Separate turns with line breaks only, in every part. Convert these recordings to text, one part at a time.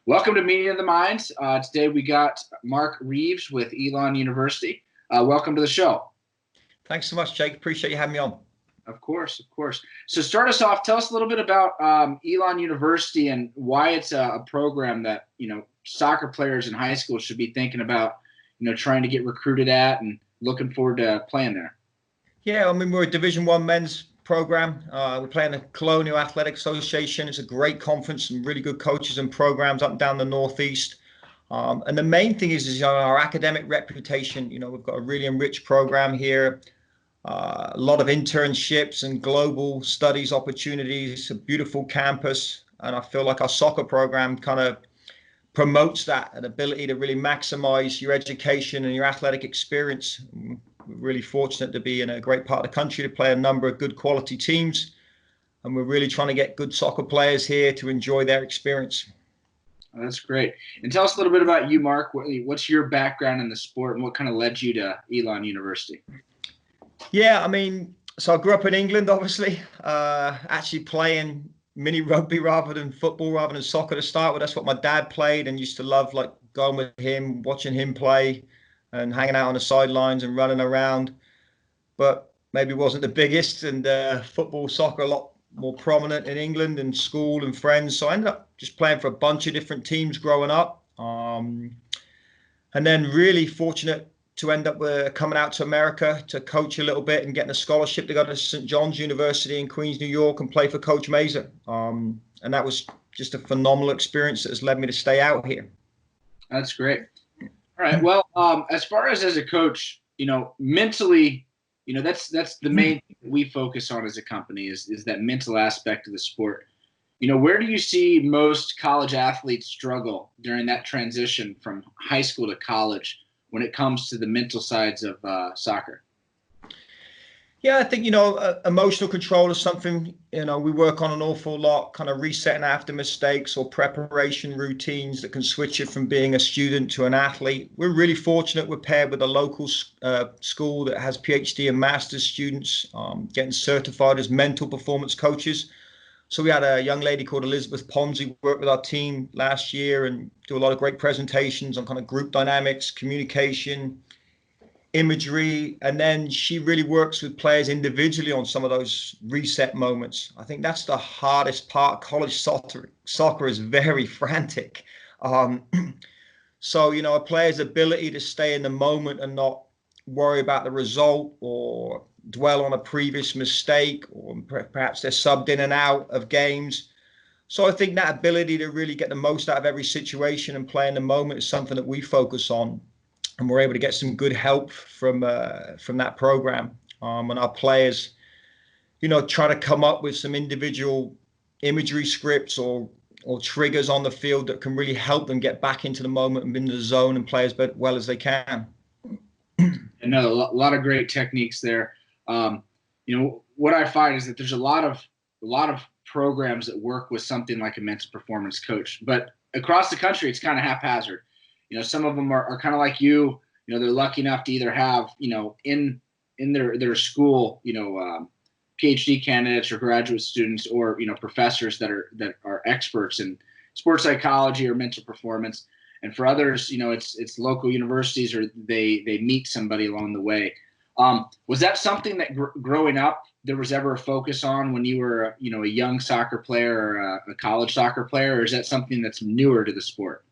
Welcome to Meeting of the Minds. Today we got Marc Reeves with Elon University. Welcome to the show.
Thanks so much, Jake. Appreciate you having me on.
Of course, of course. So start us off. Tell us a little bit about Elon University and why it's a program that, soccer players in high school should be thinking about, trying to get recruited at and looking forward to playing there.
Yeah, we're a Division I men's program. We play in the Colonial Athletic Association. It's a great conference and really good coaches and programs up and down the Northeast. And the main thing is our academic reputation. We've got a really enriched program here. A lot of internships and global studies opportunities, a beautiful campus. And I feel like our soccer program kind of promotes that, an ability to really maximize your education and your athletic experience. We're really fortunate to be in a great part of the country to play a number of good quality teams. And we're really trying to get good soccer players here to enjoy their experience.
Oh, that's great. And tell us a little bit about you, Marc. What's your background in the sport and what kind of led you to Elon University?
Yeah, so I grew up in England, obviously, actually playing mini rugby rather than football, rather than soccer to start with. That's what my dad played and used to love, like going with him, watching him play and hanging out on the sidelines and running around. But maybe wasn't the biggest, and football, soccer, a lot more prominent in England and school and friends. So I ended up just playing for a bunch of different teams growing up. And then really fortunate to end up coming out to America to coach a little bit and getting a scholarship to go to St. John's University in Queens, New York, and play for Coach Meza. And that was just a phenomenal experience that has led me to stay out here.
That's great. All right. Well, as far as a coach, mentally, that's the main thing that we focus on as a company is that mental aspect of the sport. Where do you see most college athletes struggle during that transition from high school to college when it comes to the mental sides of soccer?
Yeah, I think, emotional control is something, we work on an awful lot, kind of resetting after mistakes or preparation routines that can switch it from being a student to an athlete. We're really fortunate we're paired with a local school that has PhD and master's students getting certified as mental performance coaches. So we had a young lady called Elizabeth Ponzi work with our team last year and do a lot of great presentations on kind of group dynamics, communication, imagery, and then she really works with players individually on some of those reset moments. I think that's the hardest part. College soccer is very frantic. So, a player's ability to stay in the moment and not worry about the result or dwell on a previous mistake, or perhaps they're subbed in and out of games. So I think that ability to really get the most out of every situation and play in the moment is something that we focus on. And we're able to get some good help from that program. And our players, try to come up with some individual imagery scripts or triggers on the field that can really help them get back into the moment and in the zone and play as well as they can.
And a lot of great techniques there. What I find is that there's a lot of programs that work with something like a mental performance coach, but across the country, it's kind of haphazard. Some of them are kind of like you. They're lucky enough to either have, in their school, PhD candidates or graduate students, or professors that are experts in sports psychology or mental performance. And for others, it's local universities, or they meet somebody along the way. Was that something that growing up there was ever a focus on when you were, a young soccer player or a college soccer player, or is that something that's newer to the sport?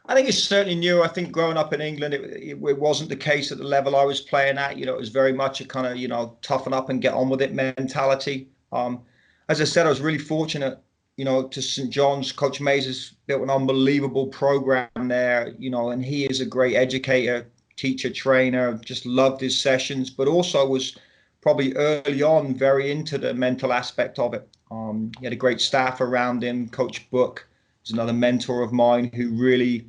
I think it's certainly new. I think growing up in England, it wasn't the case at the level I was playing at. It was very much a kind of, toughen up and get on with it mentality. As I said, I was really fortunate, to St. John's. Coach Mays has built an unbelievable program there, and he is a great educator, teacher, trainer. Just loved his sessions, but also was probably early on very into the mental aspect of it. He had a great staff around him. Coach Book is another mentor of mine who really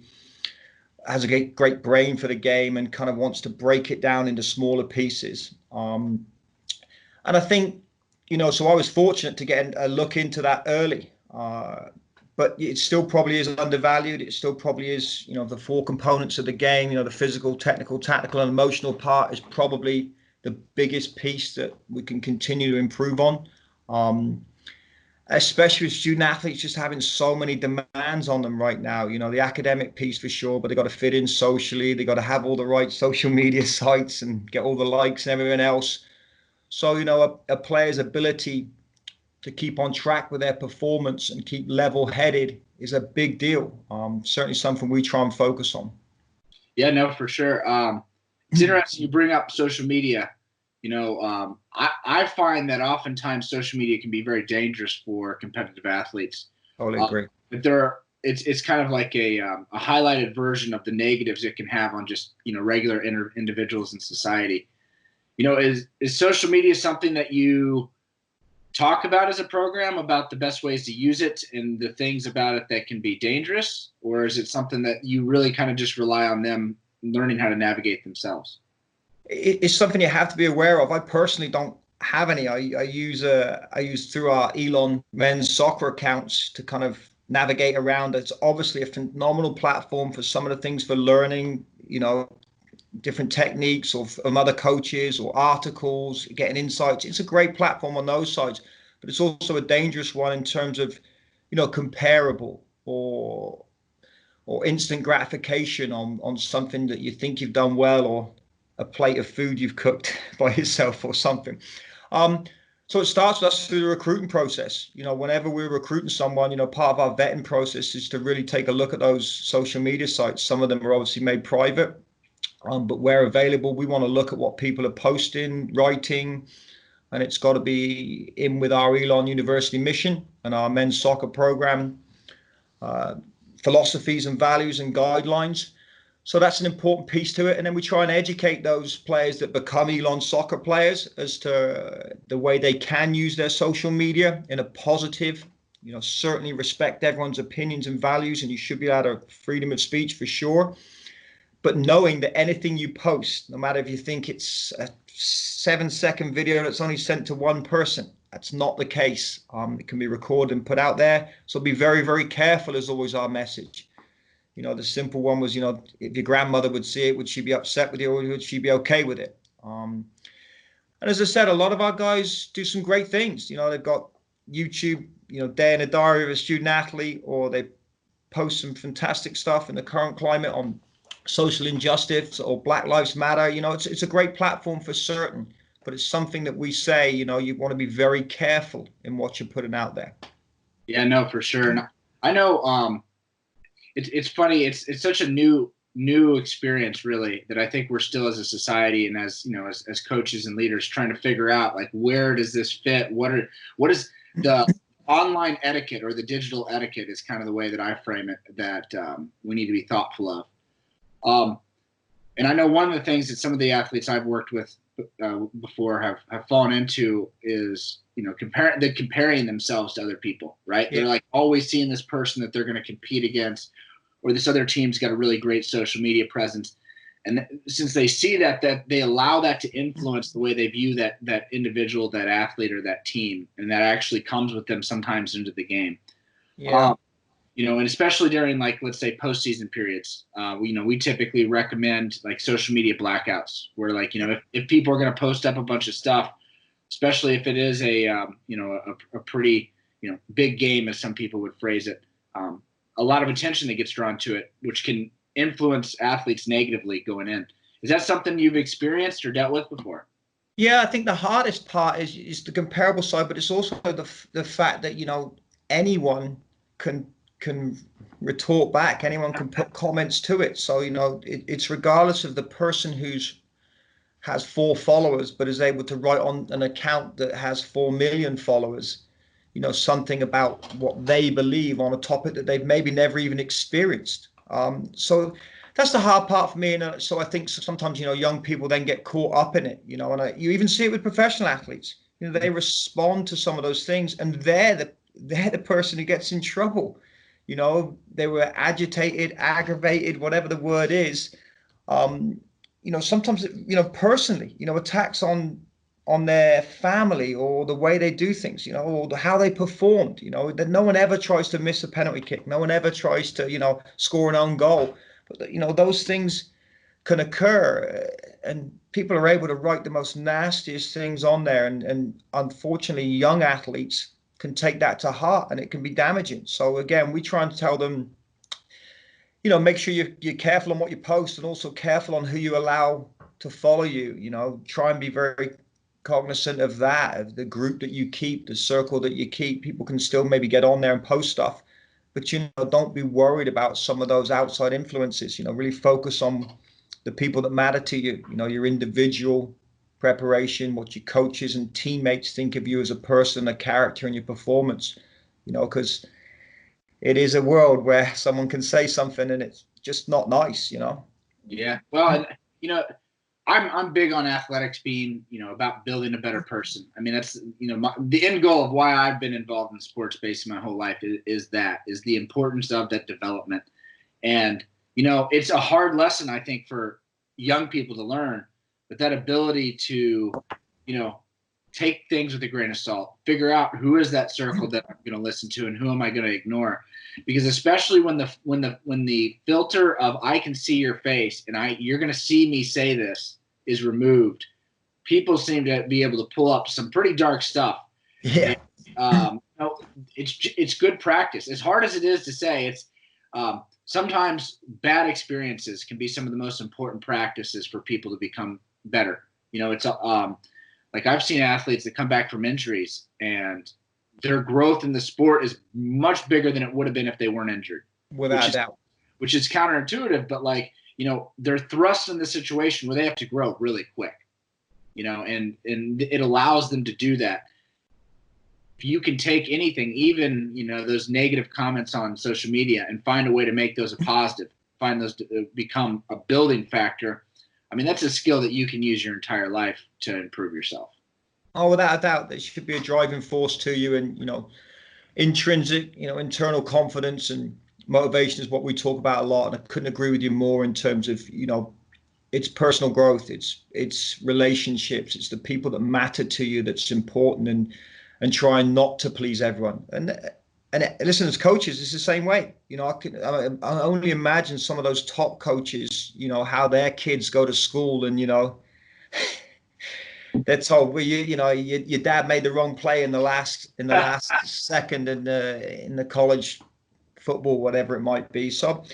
has a great brain for the game and kind of wants to break it down into smaller pieces. And I think, so I was fortunate to get a look into that early. But it still probably is undervalued. It still probably is, the four components of the game, the physical, technical, tactical, and emotional part is probably the biggest piece that we can continue to improve on. especially with student athletes just having so many demands on them right now. The academic piece for sure, but they got to fit in socially. They got to have all the right social media sites and get all the likes and everything else. So, a player's ability to keep on track with their performance and keep level headed is a big deal. Certainly something we try and focus on.
Yeah, no, for sure. It's interesting you bring up social media. I find that oftentimes social media can be very dangerous for competitive athletes.
Totally agree.
But it's kind of like a highlighted version of the negatives it can have on just regular individuals in society. Is social media something that you talk about as a program, about the best ways to use it and the things about it that can be dangerous, or is it something that you really kind of just rely on them learning how to navigate themselves?
It's something you have to be aware of. I personally don't have any. I use through our Elon men's soccer accounts to kind of navigate around. It's obviously a phenomenal platform for some of the things for learning, different techniques or from other coaches or articles, getting insights. It's a great platform on those sides, but it's also a dangerous one in terms of, comparable or instant gratification on something that you think you've done well, or a plate of food you've cooked by yourself or something. So it starts with us through the recruiting process. Whenever we're recruiting someone, part of our vetting process is to really take a look at those social media sites. Some of them are obviously made private, but where available, we want to look at what people are posting, writing, and it's got to be in with our Elon University mission and our men's soccer program philosophies and values and guidelines. So that's an important piece to it. And then we try and educate those players that become Elon soccer players as to the way they can use their social media in a positive, certainly respect everyone's opinions and values, and you should be able to freedom of speech for sure. But knowing that anything you post, no matter if you think it's a 7-second video that's only sent to one person, that's not the case. It can be recorded and put out there. So be very, very careful is always our message. The simple one was, if your grandmother would see it, would she be upset with you, or would she be okay with it? And as I said, a lot of our guys do some great things. They've got YouTube, day in a diary of a student athlete, or they post some fantastic stuff in the current climate on social injustice or Black Lives Matter. It's a great platform for certain, but it's something that we say, you want to be very careful in what you're putting out there.
Yeah, no, for sure. And I know it's funny. It's such a new experience, really, that I think we're still as a society and as as coaches and leaders trying to figure out, like, where does this fit? What is the online etiquette or the digital etiquette is kind of the way that I frame it, that we need to be thoughtful of. And I know one of the things that some of the athletes I've worked with before have fallen into is, comparing themselves to other people, right? Yeah. They're like always seeing this person that they're going to compete against, or this other team's got a really great social media presence. And since they see that they allow that to influence the way they view that individual, that athlete, or that team, and that actually comes with them sometimes into the game.
Yeah.
And especially during, like, let's say postseason periods, we typically recommend like social media blackouts, where, like, if people are going to post up a bunch of stuff, especially if it is a pretty big game, as some people would phrase it, a lot of attention that gets drawn to it, which can influence athletes negatively going in. Is that something you've experienced or dealt with before?
Yeah, I think the hardest part is the comparable side, but it's also the fact that anyone can retort back. Anyone can put comments to it. So it's regardless of the person who's has 4 followers but is able to write on an account that has 4 million followers, something about what they believe on a topic that they've maybe never even experienced. So that's the hard part for me. And so I think sometimes, young people then get caught up in it, and you even see it with professional athletes. They respond to some of those things, and they're the person who gets in trouble. They were agitated, aggravated, whatever the word is. Sometimes, personally, attacks on their family or the way they do things, or how they performed, that no one ever tries to miss a penalty kick. No one ever tries to, score an own goal. But, those things can occur, and people are able to write the most nastiest things on there. And unfortunately, young athletes can take that to heart, and it can be damaging. So again, we try and tell them, you know, make sure you're careful on what you post, and also careful on who you allow to follow you. You know, try and be very cognizant of that, of the group that you keep, the circle that you keep. People can still maybe get on there and post stuff, but, you know, don't be worried about some of those outside influences. You know, really focus on the people that matter to you. You know, your individual preparation, what your coaches and teammates think of you as a person, a character, and your performance. You know, because it is a world where someone can say something and it's just not nice. You know.
Yeah. Well, and you know, I'm big on athletics being, you know, about building a better person. I mean, that's, you know, the end goal of why I've been involved in sports based my whole life is the importance of that development. And, you know, it's a hard lesson, I think, for young people to learn, but that ability to, you know, take things with a grain of salt, figure out who is that circle that I'm going to listen to and who am I going to ignore. Because especially when the filter of I can see your face and you're going to see me say this is removed, people seem to be able to pull up some pretty dark stuff.
Yeah.
And, you know, it's good practice. As hard as it is to say, it's sometimes bad experiences can be some of the most important practices for people to become better. You know, it's like I've seen athletes that come back from injuries and their growth in the sport is much bigger than it would have been if they weren't injured.
Without a doubt.
Which is counterintuitive, but like, you know, they're thrust in the situation where they have to grow really quick, you know, and it allows them to do that. If you can take anything, even, you know, those negative comments on social media, and find a way to make those a positive, find those to become a building factor. I mean, that's a skill that you can use your entire life to improve yourself.
Oh, without a doubt, there should be a driving force to you, and, you know, intrinsic, you know, internal confidence and motivation is what we talk about a lot. And I couldn't agree with you more in terms of, you know, it's personal growth, it's relationships, it's the people that matter to you that's important, and trying not to please everyone. And listen, as coaches, it's the same way. You know, I only imagine some of those top coaches, you know, how their kids go to school and, you know, they're told, well, you know, your dad made the wrong play in the last second in the college football, whatever it might be. So,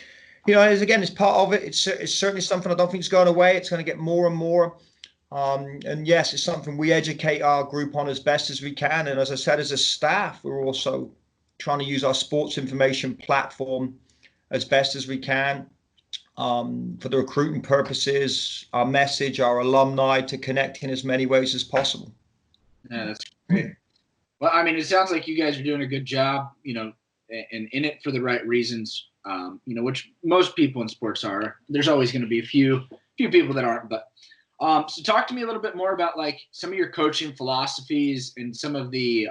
you know, it's part of it. It's certainly something I don't think is going away. It's going to get more and more. And yes, it's something we educate our group on as best as we can. And as I said, as a staff, we're also trying to use our sports information platform as best as we can, for the recruiting purposes, our message, our alumni, to connect in as many ways as possible.
Yeah, that's great. Well, I mean, it sounds like you guys are doing a good job, you know, and in it for the right reasons, you know, which most people in sports are. There's always going to be a few people that aren't, but so talk to me a little bit more about like some of your coaching philosophies and some of the,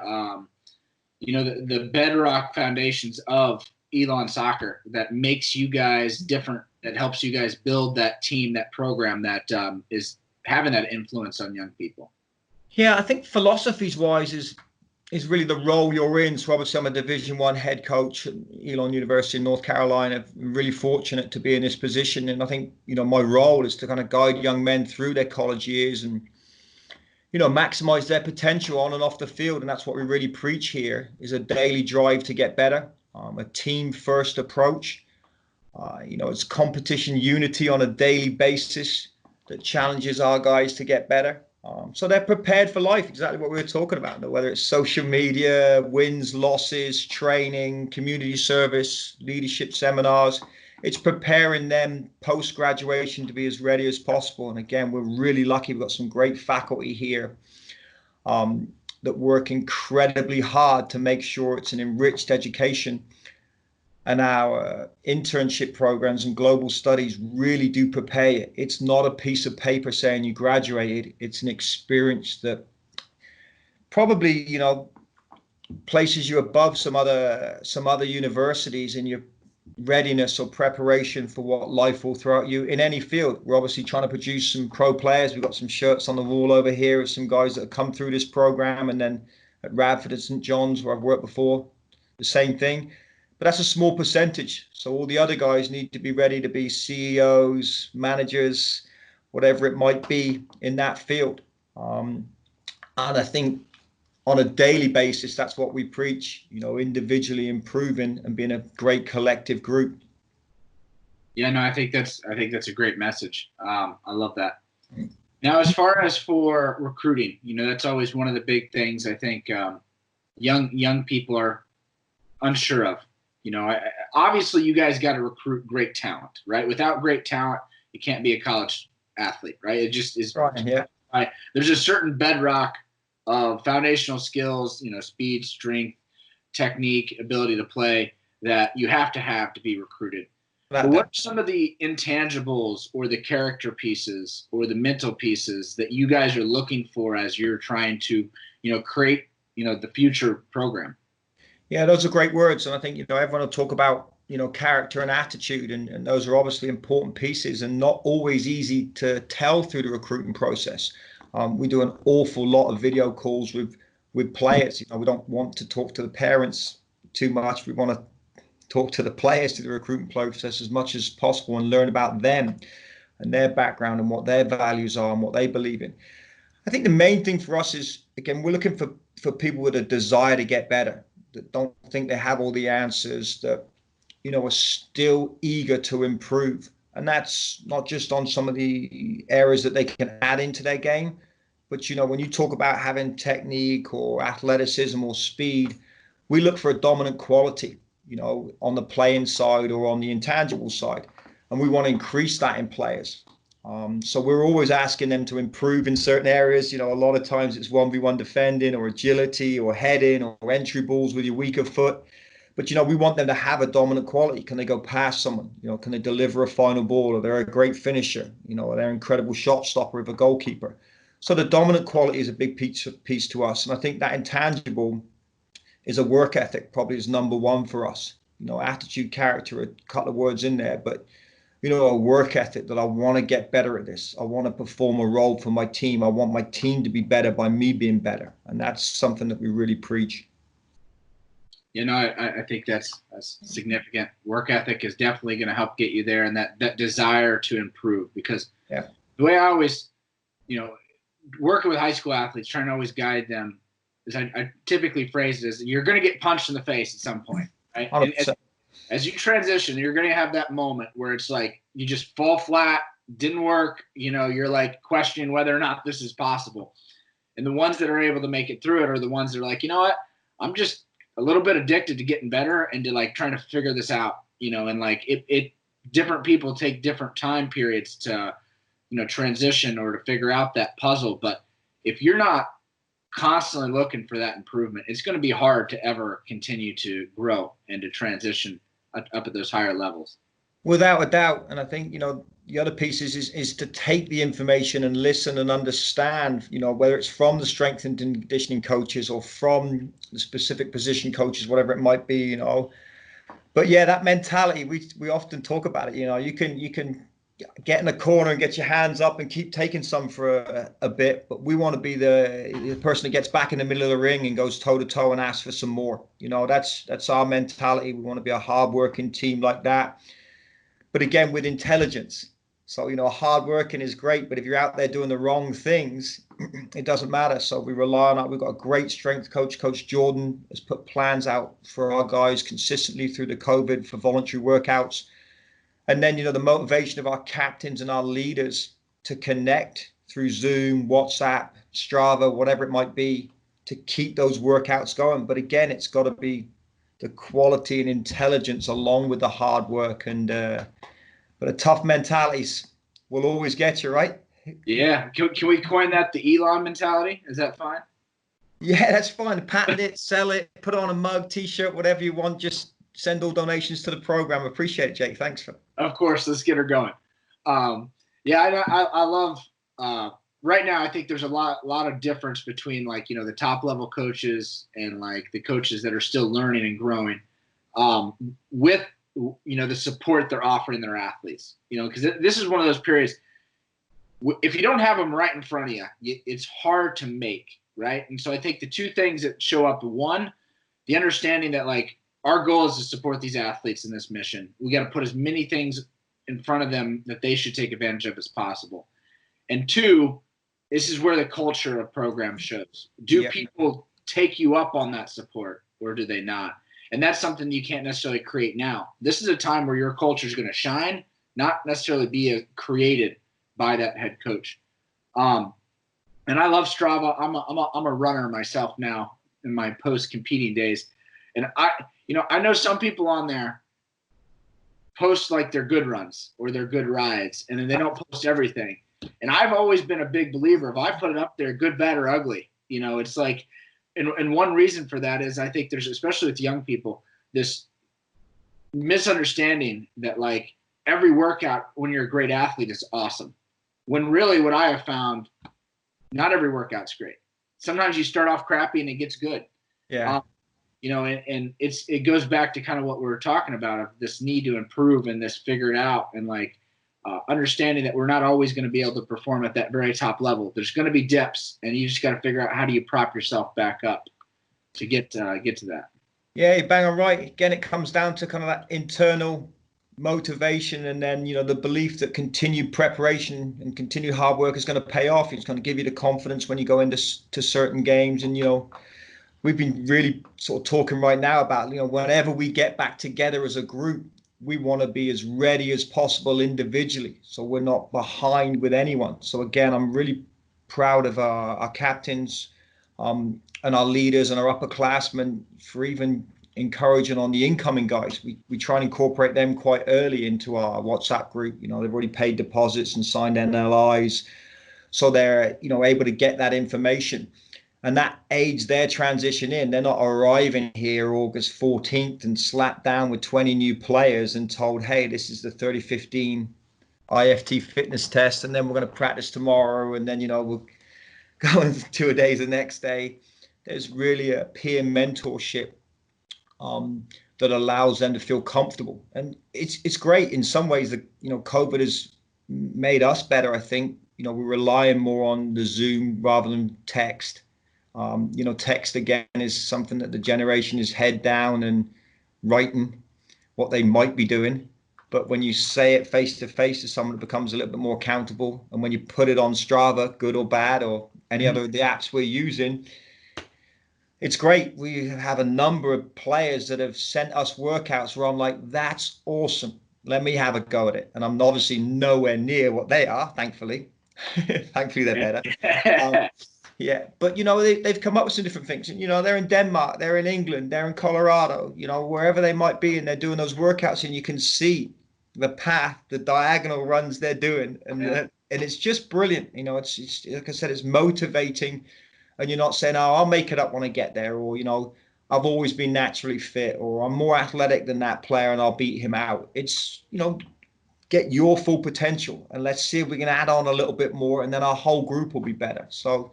you know, the bedrock foundations of Elon Soccer that makes you guys different, that helps you guys build that team, that program that is having that influence on young people.
Yeah, I think philosophies wise is really the role you're in. So obviously I'm a Division I head coach at Elon University in North Carolina. I'm really fortunate to be in this position. And I think, you know, my role is to kind of guide young men through their college years and, you know, maximize their potential on and off the field. And that's what we really preach here, is a daily drive to get better, a team first approach. You know, it's competition unity on a daily basis that challenges our guys to get better. So they're prepared for life, exactly what we were talking about, whether it's social media, wins, losses, training, community service, leadership seminars. It's preparing them post-graduation to be as ready as possible. And again, we're really lucky. We've got some great faculty here that work incredibly hard to make sure it's an enriched education. And our internship programs and global studies really do prepare you. It's not a piece of paper saying you graduated. It's an experience that probably, you know, places you above some other universities in your readiness or preparation for what life will throw at you in any field. We're obviously trying to produce some pro players. We've got some shirts on the wall over here of some guys that have come through this program, and then at Radford and St. John's, where I've worked before, the same thing. But that's a small percentage. So all the other guys need to be ready to be CEOs, managers, whatever it might be in that field. And I think on a daily basis, that's what we preach, individually improving and being a great collective group.
Yeah, no, I think that's a great message. I love that. Now, as far as for recruiting, that's always one of the big things I think young people are unsure of. Obviously you guys got to recruit great talent, right? Without great talent, you can't be a college athlete, right? It just is.
Right. Yeah.
There's a certain bedrock of foundational skills, speed, strength, technique, ability to play that you have to be recruited. But what are some of the intangibles or the character pieces or the mental pieces that you guys are looking for as you're trying to, create, the future program?
Yeah, those are great words. And I think, everyone will talk about, character and attitude. And those are obviously important pieces and not always easy to tell through the recruiting process. We do an awful lot of video calls with players. We don't want to talk to the parents too much. We want to talk to the players through the recruitment process as much as possible and learn about them and their background and what their values are and what they believe in. I think the main thing for us is, again, we're looking for people with a desire to get better, that don't think they have all the answers, that, are still eager to improve. And that's not just on some of the areas that they can add into their game, but, when you talk about having technique or athleticism or speed, we look for a dominant quality, on the playing side or on the intangible side. And we want to increase that in players. So we're always asking them to improve in certain areas. A lot of times it's 1v1 defending or agility or heading or entry balls with your weaker foot. But, we want them to have a dominant quality. Can they go past someone? Can they deliver a final ball? Or they're a great finisher? Or they're an incredible shot stopper of a goalkeeper. So the dominant quality is a big piece to us. And I think that intangible is a work ethic, probably is number one for us. Attitude, character, a couple of words in there, but a work ethic that I want to get better at this. I want to perform a role for my team. I want my team to be better by me being better. And that's something that we really preach.
I think that's significant. Work ethic is definitely going to help get you there, and that desire to improve, because the way I always, working with high school athletes, trying to always guide them, is I typically phrase it as, you're going to get punched in the face at some point, right? And as you transition, you're going to have that moment where it's like you just fall flat, didn't work, you're like questioning whether or not this is possible. And the ones that are able to make it through it are the ones that are like, what, I'm just a little bit addicted to getting better and to like trying to figure this out, and like it different people take different time periods to, transition or to figure out that puzzle. But if you're not constantly looking for that improvement, it's going to be hard to ever continue to grow and to transition up at those higher levels.
Without a doubt. And I think, the other piece is to take the information and listen and understand, whether it's from the strength and conditioning coaches or from the specific position coaches, whatever it might be, But yeah, that mentality, we often talk about it. You can get in a corner and get your hands up and keep taking some for a bit, but we want to be the person that gets back in the middle of the ring and goes toe to toe and asks for some more. That's our mentality. We want to be a hardworking team like that, but again, with intelligence. So, hard working is great, but if you're out there doing the wrong things, it doesn't matter. So we rely on that. We've got a great strength coach. Coach Jordan has put plans out for our guys consistently through the COVID for voluntary workouts. And then, the motivation of our captains and our leaders to connect through Zoom, WhatsApp, Strava, whatever it might be, to keep those workouts going. But again, it's got to be the quality and intelligence along with the hard work. But a tough mentalities will always get you, right?
Yeah. Can we coin that the Elon mentality? Is that fine?
Yeah, that's fine. Patent it, sell it, put on a mug, T-shirt, whatever you want. Just send all donations to the program. Appreciate it, Jake. Thanks for.
Of course, let's get her going. I love. Right now, I think there's a lot of difference between like the top level coaches and like the coaches that are still learning and growing, with the support they're offering their athletes. Because this is one of those periods. If you don't have them right in front of you, it's hard to make, right? And so I think the two things that show up: one, the understanding that like our goal is to support these athletes in this mission. We got to put as many things in front of them that they should take advantage of as possible. And two, this is where the culture of program shows. Do people take you up on that support, or do they not? And that's something you can't necessarily create now. This is a time where your culture is going to shine, not necessarily be created by that head coach. And I love Strava. I'm a runner myself now in my post-competing days. And I know some people on there post like their good runs or their good rides, and then they don't post everything. And I've always been a big believer, if I put it up there, good, bad, or ugly, it's like, and one reason for that is I think there's, especially with young people, this misunderstanding that like every workout when you're a great athlete is awesome. When really what I have found, not every workout's great. Sometimes you start off crappy and it gets good.
Yeah.
And it goes back to kind of what we were talking about, of this need to improve and this figure it out, and like understanding that we're not always going to be able to perform at that very top level. There's going to be dips, and you just got to figure out how do you prop yourself back up to get to that.
Yeah, you bang on right. Again, it comes down to kind of that internal motivation, and then the belief that continued preparation and continued hard work is going to pay off. It's going to give you the confidence when you go into certain games. And we've been really sort of talking right now about whenever we get back together as a group, we want to be as ready as possible individually, so we're not behind with anyone. So again, I'm really proud of our captains and our leaders and our upperclassmen for even encouraging on the incoming guys. We try and incorporate them quite early into our WhatsApp group. They've already paid deposits and signed NLIs, so they're able to get that information, and that aids their transition in. They're not arriving here August 14th and slapped down with 20 new players and told, hey, this is the 3015 IFT fitness test, and then we're going to practice tomorrow, and then we'll go in 2 days the next day. There's really a peer mentorship that allows them to feel comfortable, and it's great in some ways. That COVID has made us better. I think we're relying more on the Zoom rather than text. Text again is something that the generation is head down and writing what they might be doing, but when you say it face to face to someone, it becomes a little bit more accountable. And when you put it on Strava, good or bad, or any other of the apps we're using, it's great. We have a number of players that have sent us workouts where I'm like, that's awesome, let me have a go at it. And I'm obviously nowhere near what they are, thankfully. Thankfully they're better. Yeah, but they've come up with some different things. They're in Denmark, they're in England, they're in Colorado, wherever they might be, and they're doing those workouts, and you can see the path, the diagonal runs they're doing, and it's just brilliant. It's like I said, it's motivating, and you're not saying, oh, I'll make it up when I get there, or I've always been naturally fit, or I'm more athletic than that player and I'll beat him out. It's get your full potential, and let's see if we can add on a little bit more, and then our whole group will be better. So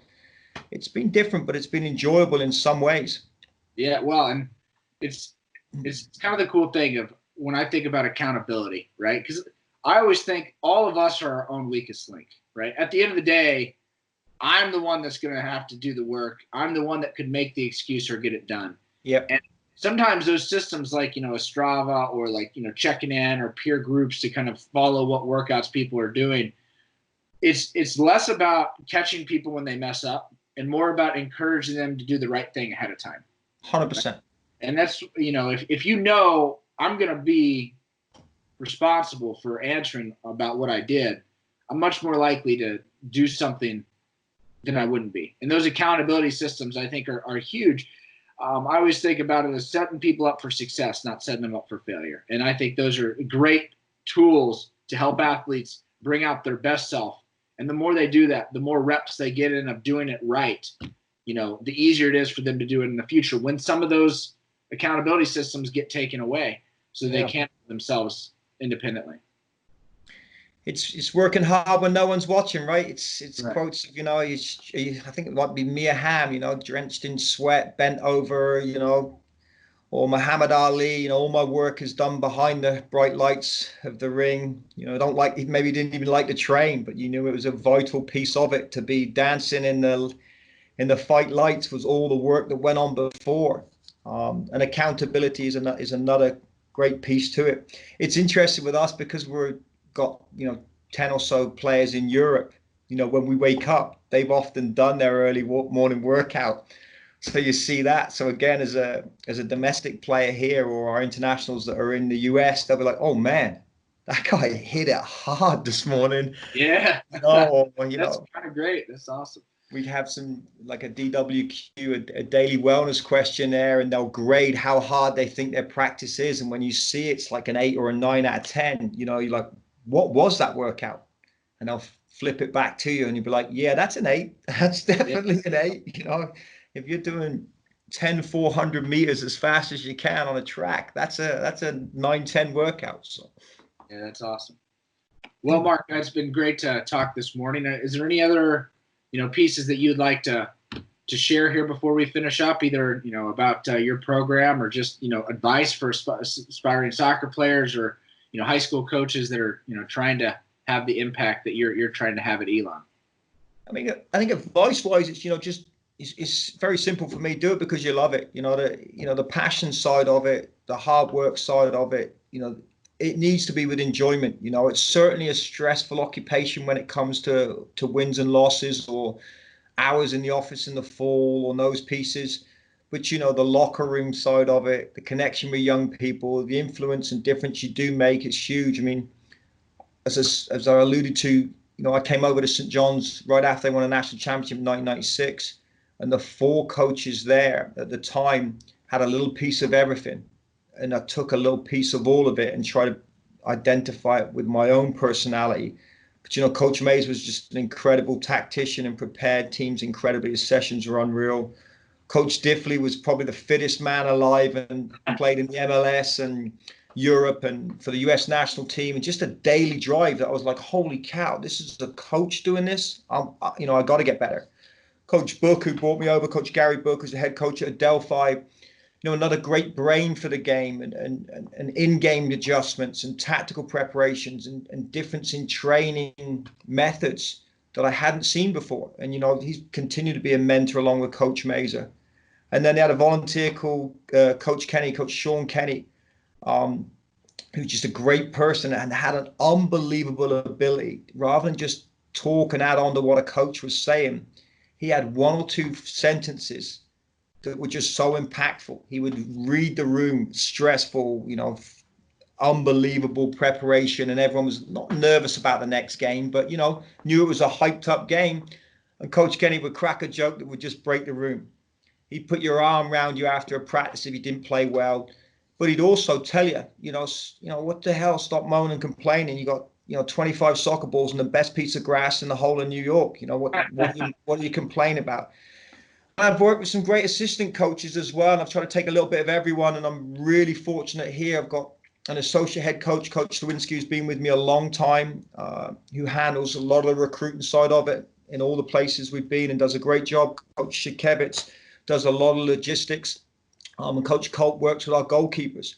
it's been different, but it's been enjoyable in some ways.
Yeah, well, and it's kind of the cool thing of when I think about accountability, right? Because I always think all of us are our own weakest link, right? At the end of the day, I'm the one that's going to have to do the work. I'm the one that could make the excuse or get it done.
Yep.
And sometimes those systems like, a Strava or like, checking in or peer groups to kind of follow what workouts people are doing, it's less about catching people when they mess up and more about encouraging them to do the right thing ahead of time.
100%.
And that's, if I'm going to be responsible for answering about what I did, I'm much more likely to do something than I wouldn't be. And those accountability systems, I think, are huge. I always think about it as setting people up for success, not setting them up for failure. And I think those are great tools to help athletes bring out their best self. And the more they do that, the more reps they get in of doing it right, the easier it is for them to do it in the future when some of those accountability systems get taken away so they can't themselves independently.
It's working hard when no one's watching, right? It's
right.
Quotes of, I think it might be Mia Hamm, drenched in sweat, bent over, or Muhammad Ali, all my work is done behind the bright lights of the ring. Maybe didn't even like to train, but it was a vital piece of it. To be dancing in the fight lights was all the work that went on before. And accountability is another great piece to it. It's interesting with us because we're got 10 or so players in Europe. When we wake up, they've often done their early morning workout So you see that. So again, as a domestic player here, or our internationals that are in the US, they'll be like, "Oh man, that guy hit it hard this morning."
Yeah. That's
Know,
kind of great. That's awesome.
we'd have some like a DWQ, a daily wellness questionnaire, and they'll grade how hard they think their practice is. And when you see it's like an 8 or a 9 out of 10, you're like, "What was that workout?" And they'll flip it back to you, and you'll be like, "Yeah, that's an 8. That's definitely an 8." If you're doing 10 400 meters as fast as you can on a track, that's a 9-10 workout. So
Yeah, that's awesome. Well, Mark, it's been great to talk this morning. Is there any other, pieces that you'd like to share here before we finish up, either, about your program, or just, advice for aspiring soccer players, or, high school coaches that are, trying to have the impact that you're trying to have at Elon?
I mean, I think advice-wise, it's just it's very simple for me. Do it because you love it. The passion side of it, the hard work side of it. It needs to be with enjoyment. It's certainly a stressful occupation when it comes to wins and losses, or hours in the office in the fall, or those pieces. But the locker room side of it, the connection with young people, the influence and difference you do make, it's huge. I mean, as I alluded to, I came over to St. John's right after they won a national championship in 1996, and the 4 coaches there at the time had a little piece of everything, and I took a little piece of all of it and tried to identify it with my own personality. But Coach Mays was just an incredible tactician and prepared teams incredibly. His sessions were unreal. Coach Diffley was probably the fittest man alive, and played in the MLS and Europe and for the US national team, and just a daily drive that I was like, holy cow, this is a coach doing this. I got to get better. Coach Book, who brought me over, Coach Gary Book, who's the head coach at Delphi, another great brain for the game, and in-game adjustments and tactical preparations, and difference in training methods that I hadn't seen before. And, he's continued to be a mentor along with Coach Mazer. And then they had a volunteer called Coach Sean Kenny, who's just a great person and had an unbelievable ability. Rather than just talk and add on to what a coach was saying, he had 1 or 2 sentences that were just so impactful. He would read the room, stressful, unbelievable preparation, and everyone was not nervous about the next game, but knew it was a hyped up game. And Coach Kenny would crack a joke that would just break the room. He'd put your arm around you after a practice if you didn't play well, but he'd also tell you, what the hell, stop moaning and complaining. You got 25 soccer balls and the best piece of grass in the whole of New York. What do you complain about? I've worked with some great assistant coaches as well, and I've tried to take a little bit of everyone, and I'm really fortunate here. I've got an associate head coach, Coach Lewinsky, who's been with me a long time, who handles a lot of the recruiting side of it in all the places we've been, and does a great job. Coach Shikevitz does a lot of logistics, and Coach Colt works with our goalkeepers.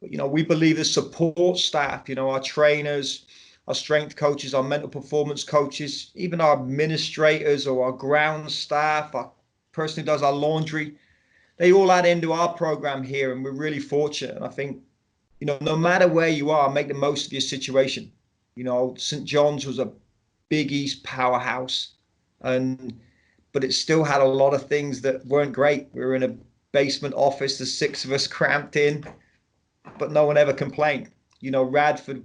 But, we believe the support staff, our trainers, our strength coaches, our mental performance coaches, even our administrators or our ground staff, our person who does our laundry, they all add into our program here, and we're really fortunate. And I think, no matter where you are, make the most of your situation. St. John's was a Big East powerhouse, but it still had a lot of things that weren't great. We were in a basement office, the 6 of us cramped in, but no one ever complained. Radford,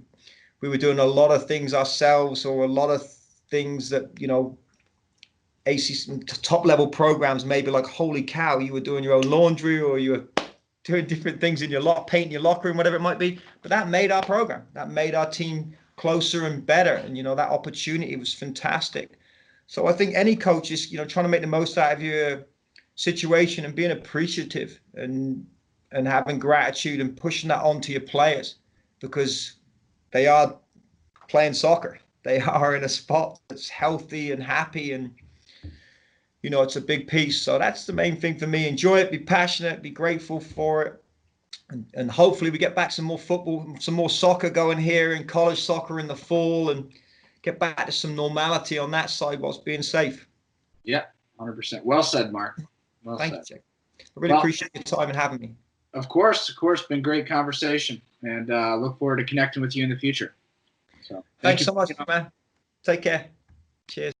we were doing a lot of things ourselves, or a lot of things that, AC top level programs maybe like, holy cow, you were doing your own laundry, or you were doing different things in your painting your locker room, whatever it might be. But that made our program, that made our team closer and better. And, that opportunity was fantastic. So I think any coach is, trying to make the most out of your situation, and being appreciative, and having gratitude, and pushing that on to your players, because they are playing soccer. They are in a spot that's healthy and happy, and it's a big piece. So that's the main thing for me. Enjoy it, be passionate, be grateful for it. And hopefully we get back some more football, some more soccer going here, in college soccer in the fall, and get back to some normality on that side whilst being safe.
Yeah, 100%. Well said, Mark. Well
Thank
said.
you, Jake. I really appreciate your time and having me.
Of course. Been great conversation, and look forward to connecting with you in the future. So
thanks so much, man. Take care. Cheers.